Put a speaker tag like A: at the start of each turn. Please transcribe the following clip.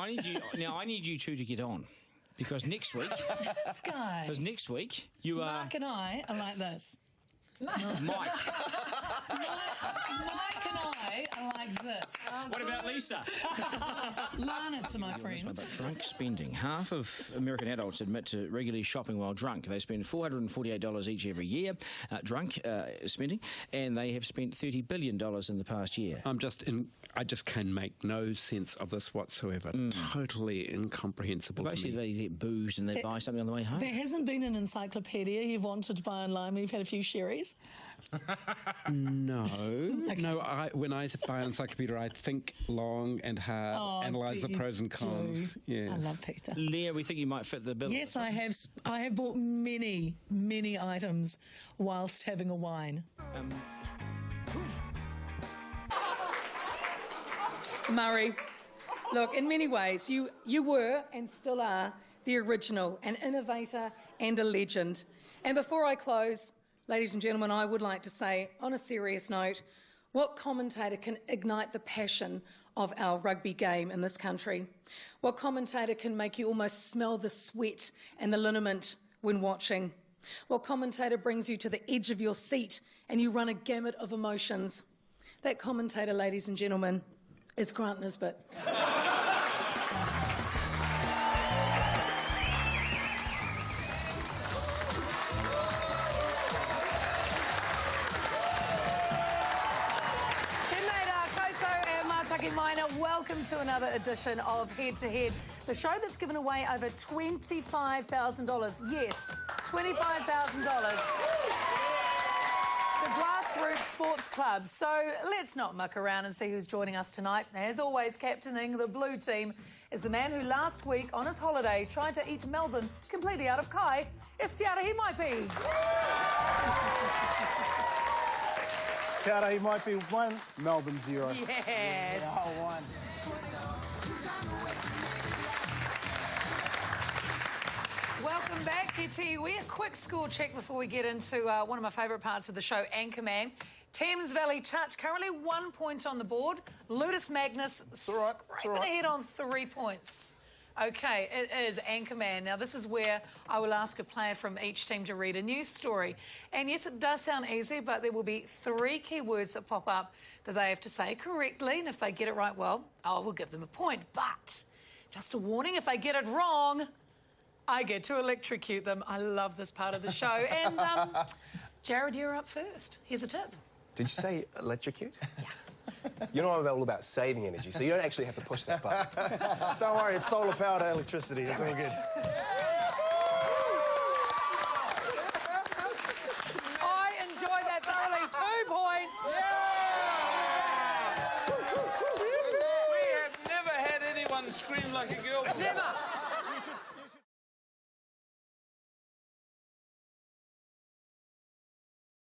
A: I need you two to get on. Because next week...
B: Sky.
A: Because next week, you are...
B: Mark and I are like this.
A: Mike.
B: Mike and I are like this.
A: What about Lisa?
B: Lana to my friends.
A: About drunk spending. Half of American adults admit to regularly shopping while drunk. They spend $448 each every year drunk spending, and they have spent $30 billion in the past year.
C: I just can make no sense of this whatsoever. Totally incomprehensible.
A: Basically, they get boozed and they buy something on the way home.
B: There hasn't been an encyclopedia you've wanted to buy online when you've had a few sherries?
C: No.
B: Okay.
C: No, when I buy an encyclopedia, I think long and hard, analyse the pros and cons. Yes.
B: I love Peter.
A: Leah, we think you might fit the bill.
B: Yes, I have bought many, many items whilst having a wine.
D: Murray, look, in many ways, you were and still are the original, an innovator and a legend. And before I close, ladies and gentlemen, I would like to say, on a serious note, what commentator can ignite the passion of our rugby game in this country? What commentator can make you almost smell the sweat and the liniment when watching? What commentator brings you to the edge of your seat and you run a gamut of emotions? That commentator, ladies and gentlemen, is Grant Nisbet.
B: Minor, welcome to another edition of Head to Head, the show that's given away over $25,000. Yes, $25,000 to grassroots sports clubs. So let's not muck around and see who's joining us tonight. As always, captaining the blue team is the man who last week on his holiday tried to eat Melbourne completely out of Kai. It's Te Ara, he might be.
E: Te Ara, he might be 1, Melbourne 0.
B: Yes.
E: Oh, 1.
B: Welcome back, Kiwi. A quick score check before we get into one of my favourite parts of the show, Anchorman. Thames Valley Touch, currently 1 point on the board. Ludus Magnus scraping ahead on 3 points. OK, it is Anchorman. Now, this is where I will ask a player from each team to read a news story. And yes, it does sound easy, but there will be 3 key words that pop up that they have to say correctly. And if they get it right, well, I will give them a point. But just a warning, if they get it wrong, I get to electrocute them. I love this part of the show. And, Jared, you're up first. Here's a tip.
F: Did you say electrocute?
B: Yeah.
F: You know I'm all about saving energy, so you don't actually have to push that button.
E: Don't worry, it's solar-powered electricity. It's all good.
B: I enjoyed that thoroughly. 2 points.
G: We have never had anyone scream like a girl.
B: Never.